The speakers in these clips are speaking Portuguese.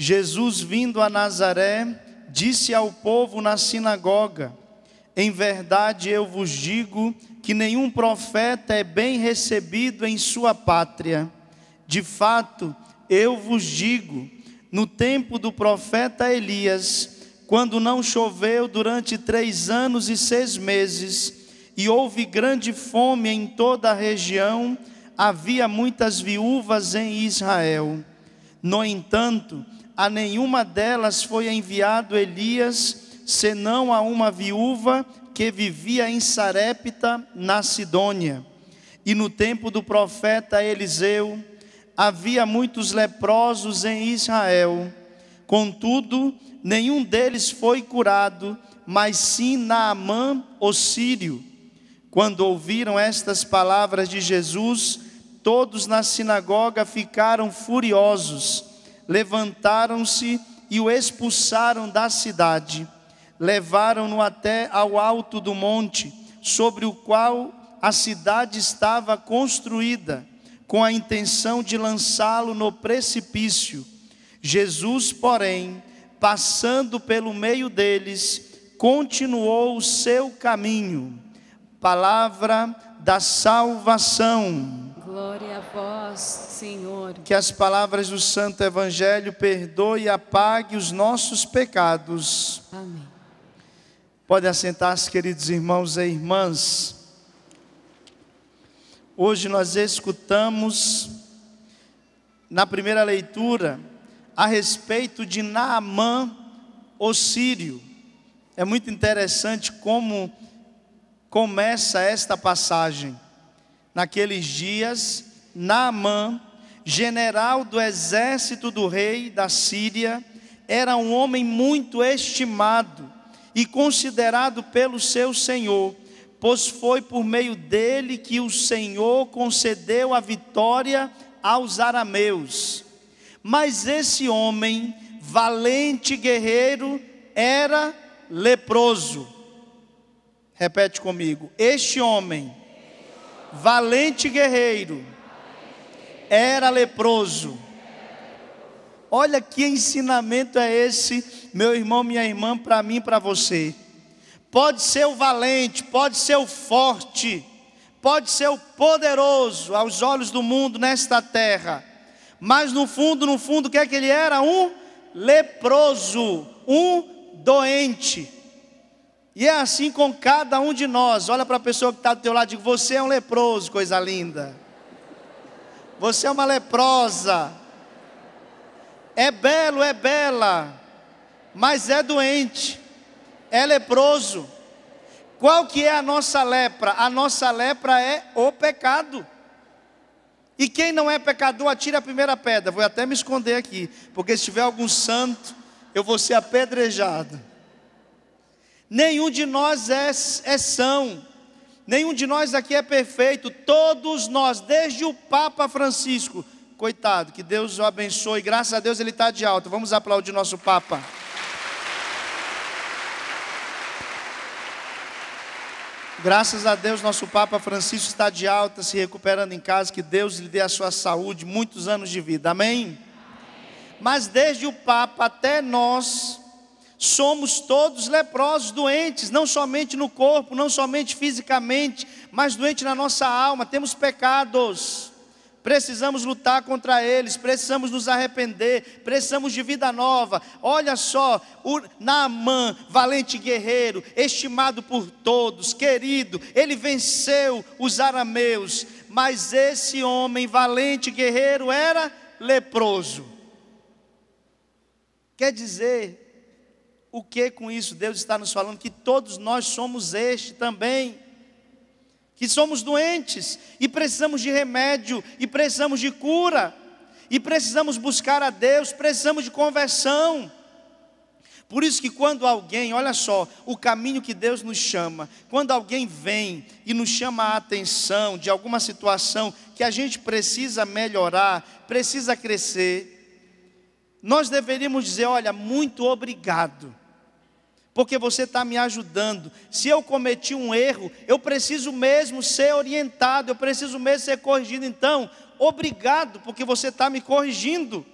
Jesus, vindo a Nazaré, disse ao povo na sinagoga: em verdade eu vos digo que nenhum profeta é bem recebido em sua pátria. De fato, eu vos digo, no tempo do profeta Elias, quando não choveu durante 3 anos e 6 meses, e houve grande fome em toda a região, havia muitas viúvas em Israel. No entanto, a nenhuma delas foi enviado Elias, senão a uma viúva que vivia em Sarepta, na Sidônia. E no tempo do profeta Eliseu, havia muitos leprosos em Israel. Contudo, nenhum deles foi curado, mas sim Naamã, o sírio. Quando ouviram estas palavras de Jesus, todos na sinagoga ficaram furiosos. Levantaram-se e o expulsaram da cidade. Levaram-no até ao alto do monte, sobre o qual a cidade estava construída, com a intenção de lançá-lo no precipício. Jesus, porém, passando pelo meio deles, continuou o seu caminho. Palavra da salvação. Glória a vós, Senhor. Que as palavras do Santo Evangelho perdoe e apague os nossos pecados. Amém. Pode assentar-se, queridos irmãos e irmãs. Hoje nós escutamos, na primeira leitura, a respeito de Naamã, o sírio. É muito interessante como começa esta passagem. Naqueles dias, Naamã, general do exército do rei da Síria, era um homem muito estimado e considerado pelo seu senhor, pois foi por meio dele que o Senhor concedeu a vitória aos arameus. Mas esse homem, valente guerreiro, era leproso. Repete comigo: este homem, valente guerreiro, era leproso. Olha que ensinamento é esse, meu irmão, minha irmã, para mim e para você. Pode ser o valente, pode ser o forte, pode ser o poderoso aos olhos do mundo nesta terra, mas no fundo, o que é que ele era? Um leproso, um doente. E é assim com cada um de nós. Olha para a pessoa que está do teu lado e diga: você é um leproso, coisa linda. Você é uma leprosa. É belo, é bela, mas é doente, é leproso. Qual que é a nossa lepra? A nossa lepra é o pecado. E quem não é pecador, atire a primeira pedra. Vou até me esconder aqui, porque se tiver algum santo, eu vou ser apedrejado. Nenhum de nós é são, nenhum de nós aqui é perfeito. Todos nós, desde o Papa Francisco, coitado, que Deus o abençoe, graças a Deus ele está de alta. Vamos aplaudir nosso Papa. Graças a Deus nosso Papa Francisco está de alta, se recuperando em casa. Que Deus lhe dê a sua saúde, muitos anos de vida, amém? Mas desde o Papa até nós, somos todos leprosos, doentes, não somente no corpo, não somente fisicamente, mas doentes na nossa alma. Temos pecados, precisamos lutar contra eles, precisamos nos arrepender, precisamos de vida nova. Olha só, o Naamã, valente guerreiro, estimado por todos, querido, ele venceu os arameus, mas esse homem valente guerreiro era leproso. Quer dizer, o que com isso? Deus está nos falando que todos nós somos este também, que somos doentes e precisamos de remédio, e precisamos de cura, e precisamos buscar a Deus, precisamos de conversão. Por isso que quando alguém, olha só, o caminho que Deus nos chama, quando alguém vem e nos chama a atenção de alguma situação que a gente precisa melhorar, precisa crescer, nós deveríamos dizer: olha, muito obrigado, porque você está me ajudando. Se eu cometi um erro, eu preciso mesmo ser orientado, eu preciso mesmo ser corrigido. Então, obrigado, porque você está me corrigindo.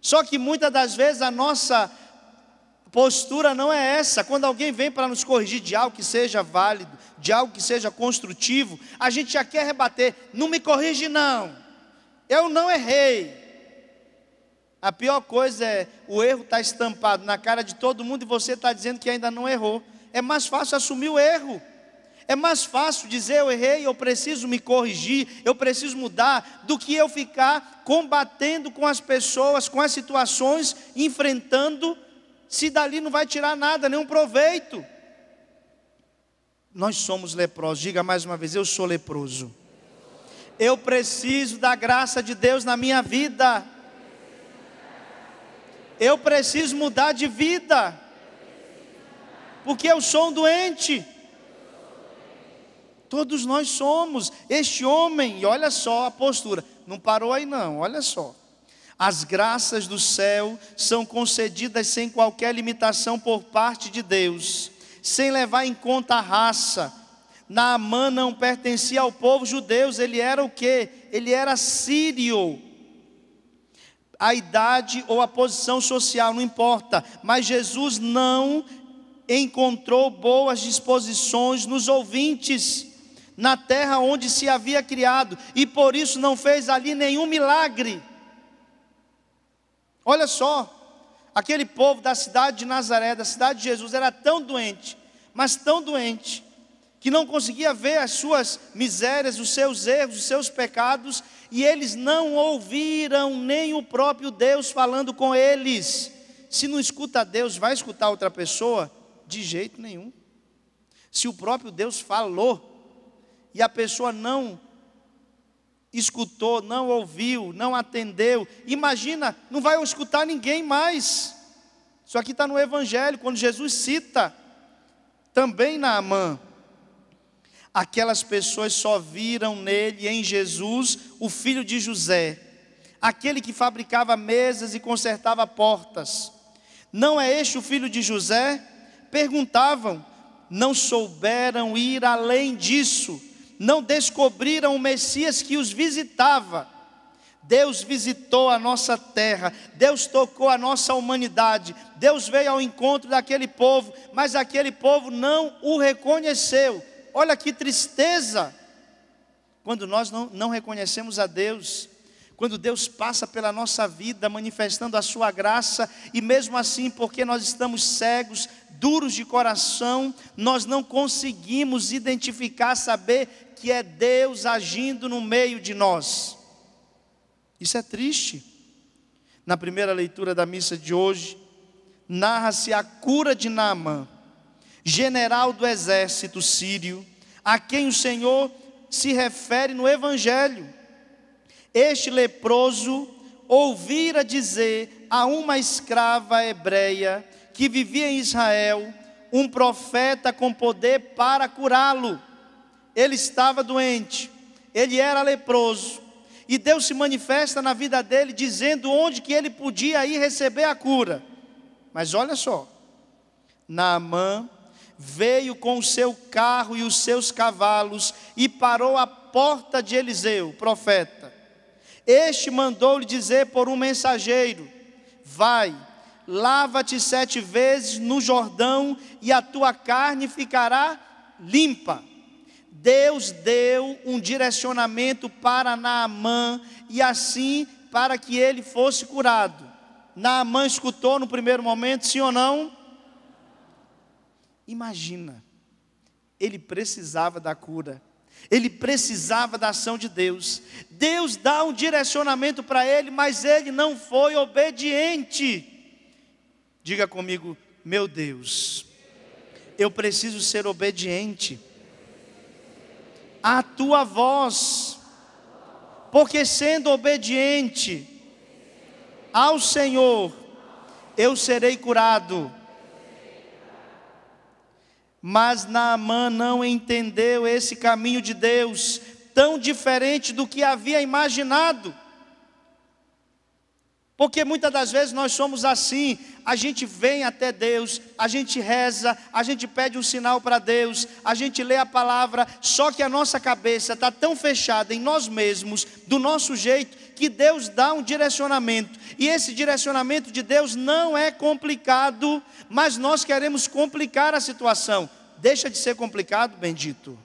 Só que muitas das vezes a nossa postura não é essa. Quando alguém vem para nos corrigir de algo que seja válido, de algo que seja construtivo, a gente já quer rebater: não me corrige não, eu não errei. A pior coisa é o erro estar estampado na cara de todo mundo e você está dizendo que ainda não errou. É mais fácil assumir o erro. É mais fácil dizer: eu errei, eu preciso me corrigir, eu preciso mudar, do que eu ficar combatendo com as pessoas, com as situações, enfrentando, se dali não vai tirar nada, nenhum proveito. Nós somos leprosos. Diga mais uma vez: eu sou leproso. Eu preciso da graça de Deus na minha vida. Eu preciso mudar de vida, porque eu sou um doente. Todos nós somos. Este homem, e olha só a postura, não parou aí não, olha só. As graças do céu são concedidas sem qualquer limitação por parte de Deus, sem levar em conta a raça. Naamã não pertencia ao povo judeu, ele era o quê? Ele era sírio. A idade ou a posição social, não importa, mas Jesus não encontrou boas disposições nos ouvintes, na terra onde se havia criado, e por isso não fez ali nenhum milagre. Olha só, aquele povo da cidade de Nazaré, da cidade de Jesus, era tão doente, mas tão doente, que não conseguia ver as suas misérias, os seus erros, os seus pecados, e eles não ouviram nem o próprio Deus falando com eles. Se não escuta Deus, vai escutar outra pessoa? De jeito nenhum. Se o próprio Deus falou, e a pessoa não escutou, não ouviu, não atendeu, imagina, não vai escutar ninguém mais. Isso aqui está no Evangelho, quando Jesus cita também Naamã. Aquelas pessoas só viram nele, em Jesus, o filho de José, aquele que fabricava mesas e consertava portas. Não é este o filho de José? Perguntavam. Não souberam ir além disso, não descobriram o Messias que os visitava. Deus visitou a nossa terra, Deus tocou a nossa humanidade, Deus veio ao encontro daquele povo, mas aquele povo não o reconheceu. Olha que tristeza, quando nós não reconhecemos a Deus, quando Deus passa pela nossa vida manifestando a sua graça, e mesmo assim, porque nós estamos cegos, duros de coração, nós não conseguimos identificar, saber que é Deus agindo no meio de nós. Isso é triste. Na primeira leitura da missa de hoje, narra-se a cura de Naamã, general do exército sírio, a quem o Senhor se refere no Evangelho. Este leproso ouvira dizer a uma escrava hebreia que vivia em Israel, um profeta com poder para curá-lo. Ele estava doente, ele era leproso, e Deus se manifesta na vida dele, dizendo onde que ele podia ir receber a cura. Mas olha só, Naamã veio com o seu carro e os seus cavalos, e parou à porta de Eliseu, o profeta. Este mandou-lhe dizer por um mensageiro: vai, lava-te 7 vezes no Jordão, e a tua carne ficará limpa. Deus deu um direcionamento para Naamã, e assim para que ele fosse curado. Naamã escutou no primeiro momento, sim ou não? Imagina, ele precisava da cura, ele precisava da ação de Deus. Deus dá um direcionamento para ele, mas ele não foi obediente. Diga comigo: meu Deus, eu preciso ser obediente à tua voz, porque sendo obediente ao Senhor, eu serei curado. Mas Naamã não entendeu esse caminho de Deus, tão diferente do que havia imaginado. Porque muitas das vezes nós somos assim, a gente vem até Deus, a gente reza, a gente pede um sinal para Deus, a gente lê a palavra, só que a nossa cabeça está tão fechada em nós mesmos, do nosso jeito, que Deus dá um direcionamento, e esse direcionamento de Deus não é complicado, mas nós queremos complicar a situação. Deixa de ser complicado, bendito.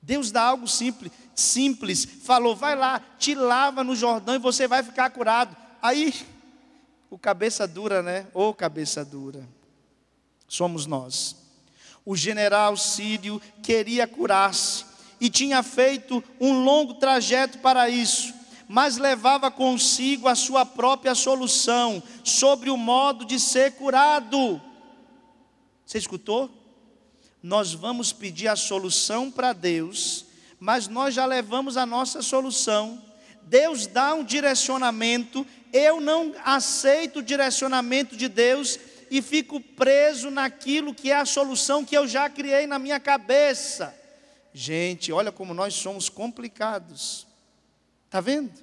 Deus dá algo simples, falou, vai lá, te lava no Jordão e você vai ficar curado. Aí, o cabeça dura, né? Ô cabeça dura, somos nós. O general sírio queria curar-se e tinha feito um longo trajeto para isso, mas levava consigo a sua própria solução sobre o modo de ser curado. Você escutou? Nós vamos pedir a solução para Deus, mas nós já levamos a nossa solução. Deus dá um direcionamento, eu não aceito o direcionamento de Deus e fico preso naquilo que é a solução que eu já criei na minha cabeça. Gente, olha como nós somos complicados. Está vendo?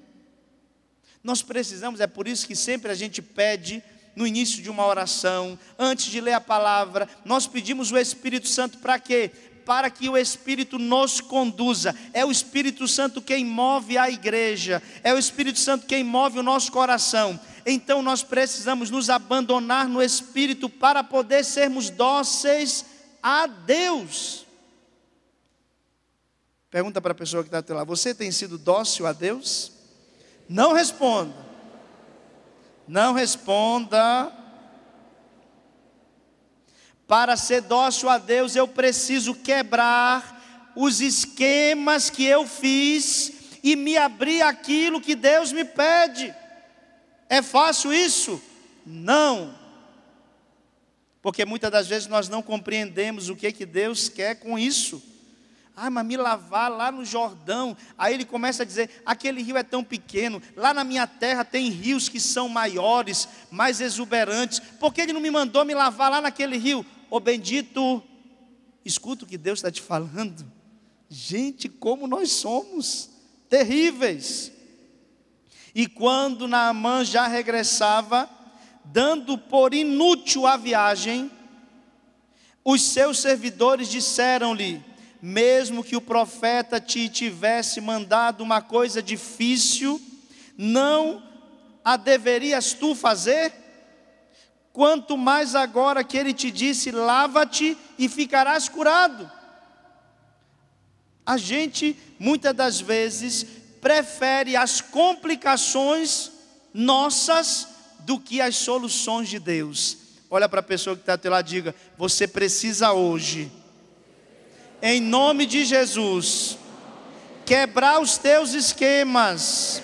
Nós precisamos, é por isso que sempre a gente pede, no início de uma oração, antes de ler a palavra, nós pedimos o Espírito Santo para quê? Para que o Espírito nos conduza. É o Espírito Santo quem move a igreja, é o Espírito Santo quem move o nosso coração. Então nós precisamos nos abandonar no Espírito para poder sermos dóceis a Deus. Pergunta para a pessoa que está até lá, você tem sido dócil a Deus? Não responda. Não responda. Para ser dócil a Deus, eu preciso quebrar os esquemas que eu fiz e me abrir aquilo que Deus me pede. É fácil isso? Não. Porque muitas das vezes nós não compreendemos o que Deus quer com isso. Ah, mas me lavar lá no Jordão. Aí ele começa a dizer, aquele rio é tão pequeno, lá na minha terra tem rios que são maiores, mais exuberantes. Por que ele não me mandou me lavar lá naquele rio? Ô bendito, escuta o que Deus está te falando. Gente, como nós somos terríveis. E quando Naamã já regressava, dando por inútil a viagem, os seus servidores disseram-lhe, mesmo que o profeta te tivesse mandado uma coisa difícil, não a deverias tu fazer? Quanto mais agora que ele te disse, lava-te e ficarás curado. A gente, muitas das vezes, prefere as complicações nossas do que as soluções de Deus. Olha para a pessoa que está até lá e diga, você precisa hoje, em nome de Jesus, quebrar os teus esquemas,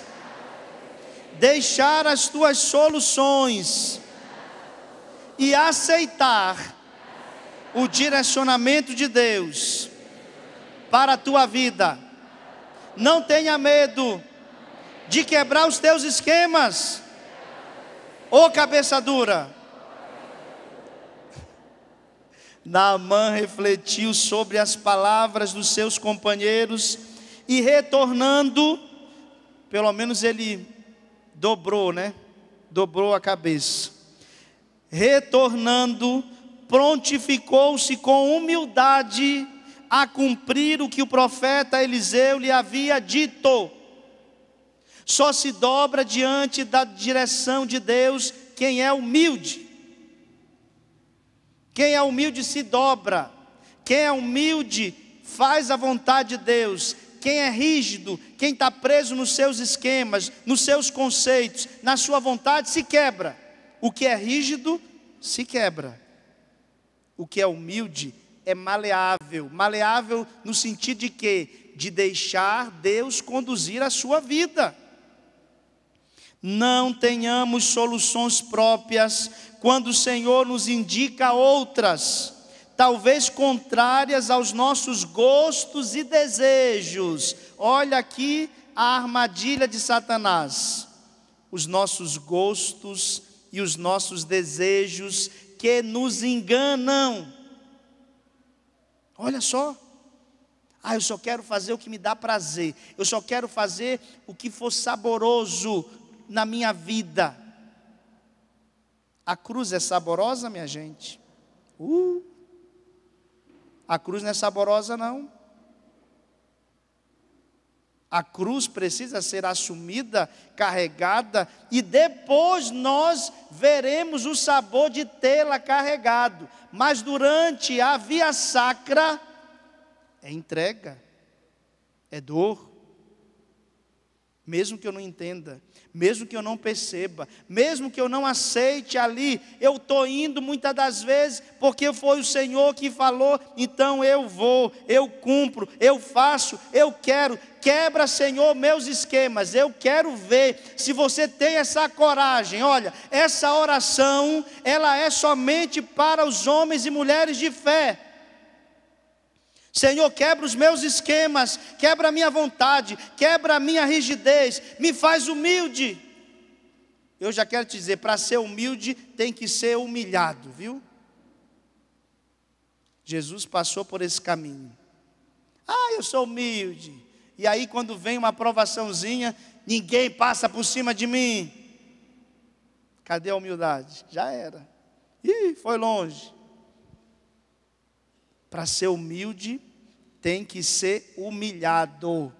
deixar as tuas soluções e aceitar o direcionamento de Deus para a tua vida. Não tenha medo de quebrar os teus esquemas, ô cabeça dura. Naamã refletiu sobre as palavras dos seus companheiros e retornando, pelo menos ele dobrou, né? Dobrou a cabeça. Retornando, prontificou-se com humildade a cumprir o que o profeta Eliseu lhe havia dito. Só se dobra diante da direção de Deus quem é humilde. Quem é humilde se dobra. Quem é humilde faz a vontade de Deus. Quem é rígido, quem está preso nos seus esquemas, nos seus conceitos, na sua vontade, se quebra. O que é rígido, se quebra. O que é humilde é maleável. Maleável no sentido de quê? De deixar Deus conduzir a sua vida. Não tenhamos soluções próprias quando o Senhor nos indica outras, talvez contrárias aos nossos gostos e desejos. Olha aqui a armadilha de Satanás. Os nossos gostos e os nossos desejos que nos enganam. Olha só. Ah, eu só quero fazer o que me dá prazer. Eu só quero fazer o que for saboroso. na minha vida. A cruz é saborosa, minha gente? A cruz não é saborosa, não. A cruz precisa ser assumida, carregada, e depois nós veremos o sabor de tê-la carregado. Mas durante a via sacra, é entrega, é dor. Mesmo que eu não entenda, mesmo que eu não perceba, mesmo que eu não aceite ali, eu estou indo muitas das vezes, porque foi o Senhor que falou, então eu vou, eu cumpro, eu faço, eu quero. Quebra, Senhor, meus esquemas. Eu quero ver se você tem essa coragem. Olha, essa oração, ela é somente para os homens e mulheres de fé. Senhor, quebra os meus esquemas, quebra a minha vontade, quebra a minha rigidez, me faz humilde. Eu já quero te dizer, para ser humilde tem que ser humilhado, viu? Jesus passou por esse caminho. Eu sou humilde. E aí quando vem uma aprovaçãozinha, ninguém passa por cima de mim. Cadê a humildade? Já era. Foi longe. Para ser humilde, tem que ser humilhado.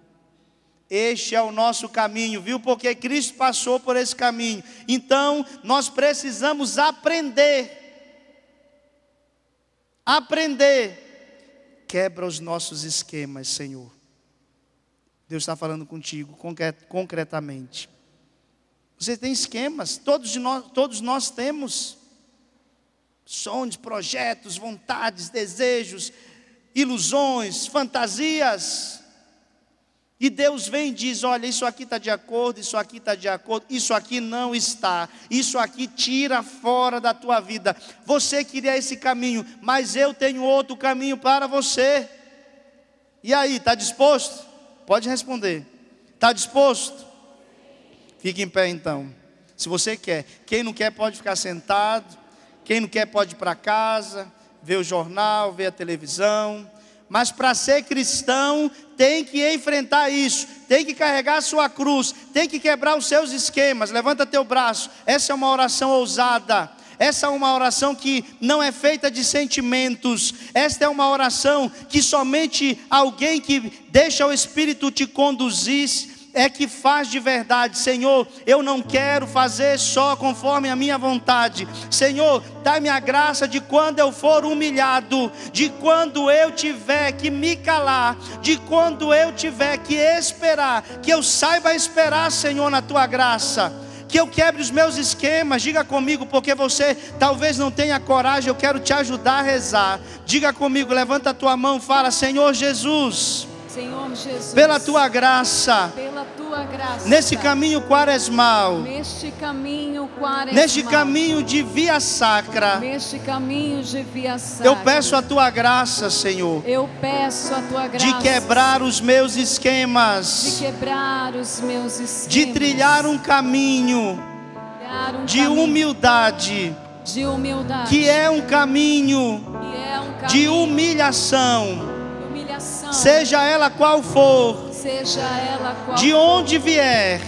Este é o nosso caminho, viu? Porque Cristo passou por esse caminho. Então, nós precisamos aprender. Aprender. Quebra os nossos esquemas, Senhor. Deus está falando contigo concretamente. Você tem esquemas, todos nós temos. Sonhos, projetos, vontades, desejos, ilusões, fantasias. E Deus vem e diz, olha, isso aqui está de acordo, isso aqui está de acordo, isso aqui não está, isso aqui tira fora da tua vida. Você queria esse caminho, mas eu tenho outro caminho para você. E aí, está disposto? Pode responder. Está disposto? Fique em pé então. Se você quer. Quem não quer pode ficar sentado. Quem não quer pode ir para casa, ver o jornal, ver a televisão. Mas para ser cristão, tem que enfrentar isso. Tem que carregar a sua cruz. Tem que quebrar os seus esquemas. Levanta teu braço. Essa é uma oração ousada. Essa é uma oração que não é feita de sentimentos. Esta é uma oração que somente alguém que deixa o Espírito te conduzir é que faz de verdade. Senhor, eu não quero fazer só conforme a minha vontade. Senhor, dá-me a graça de quando eu for humilhado, de quando eu tiver que me calar, de quando eu tiver que esperar, que eu saiba esperar, Senhor, na tua graça. Que eu quebre os meus esquemas. Diga comigo, porque você talvez não tenha coragem. Eu quero te ajudar a rezar. Diga comigo, levanta a tua mão, fala: Senhor Jesus, Senhor Jesus, pela tua graça, nesse caminho quaresmal, neste caminho de via sacra, eu peço a tua graça, Senhor, de quebrar os meus esquemas, de trilhar um caminho de humildade, que é um caminho de humilhação. Seja ela qual for, de onde vier,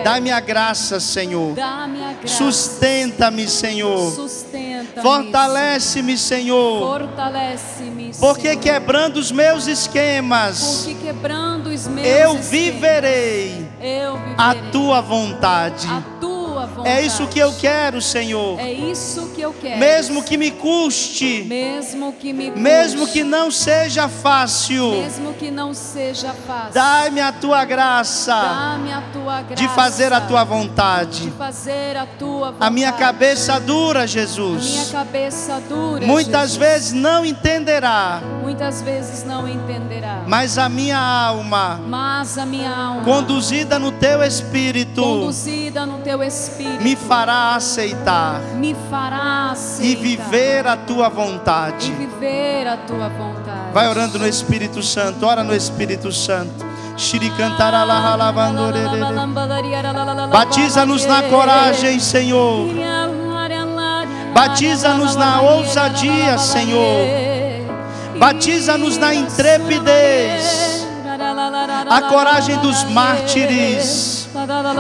dá-me a graça, Senhor. Sustenta-me, Senhor. Fortalece-me, Senhor. Porque quebrando os meus esquemas, eu viverei a tua vontade. É isso que eu quero, Senhor. Mesmo que me custe, mesmo que não seja fácil, dá-me a tua graça de fazer a tua vontade. A minha cabeça dura, Jesus, muitas vezes não entenderá, mas a minha alma, conduzida no teu Espírito, me fará aceitar e viver a tua vontade. Vai orando no Espírito Santo, ora no Espírito Santo. Batiza-nos na coragem, Senhor. Batiza-nos na ousadia, Senhor. Batiza-nos na intrepidez, a coragem dos mártires.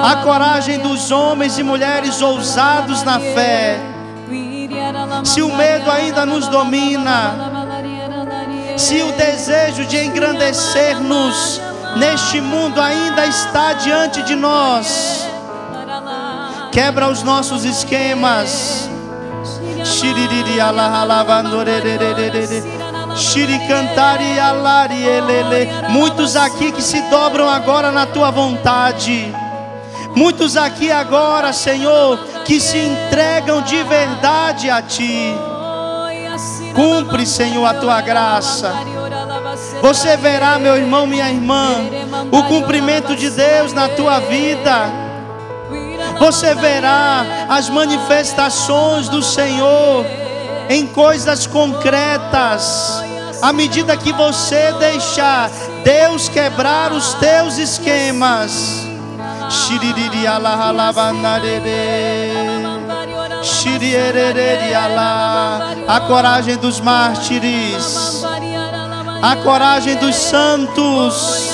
a coragem dos homens e mulheres ousados na fé. Se o medo ainda nos domina, se o desejo de engrandecer-nos neste mundo ainda está diante de nós, quebra os nossos esquemas. Muitos aqui que se dobram agora na tua vontade. Muitos aqui agora, Senhor, que se entregam de verdade a ti. Cumpre, Senhor, a tua graça. Você verá, meu irmão, minha irmã, o cumprimento de Deus na tua vida. Você verá as manifestações do Senhor em coisas concretas, à medida que você deixar Deus quebrar os teus esquemas. A coragem dos mártires, a coragem dos santos.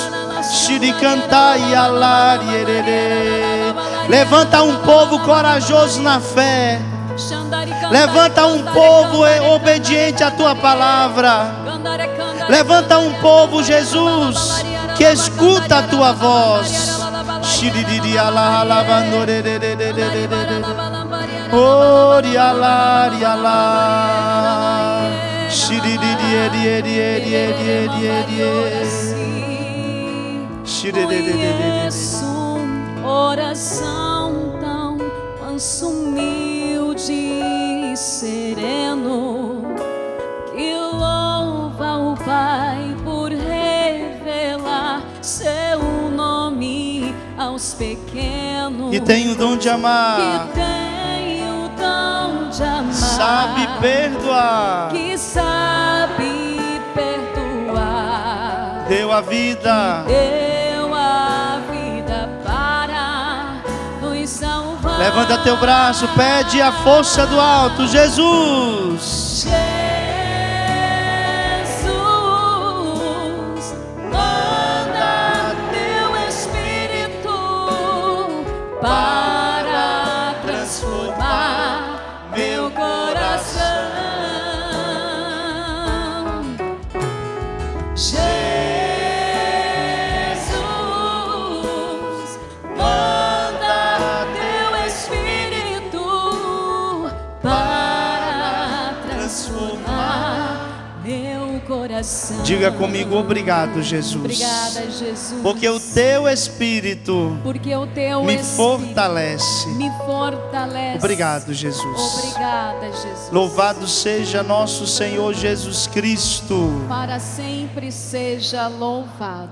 Levanta um povo corajoso na fé. Levanta um povo obediente à tua palavra. Levanta um povo, Jesus, que escuta a tua voz. Oração tão manso, humilde e sereno, que louva o Pai por revelar seu nome aos pequenos. Que tem o dom de amar, que tem o dom de amar, sabe perdoar, que sabe perdoar, deu a vida, levanta teu braço, pede a força do alto. Jesus, Jesus, manda teu Espírito para transformar meu coração. Diga comigo: obrigado, Jesus. Obrigada, Jesus. Porque o teu Espírito me fortalece. Me fortalece. Obrigado, Jesus. Obrigada, Jesus. Louvado seja nosso Senhor Jesus Cristo. Para sempre seja louvado.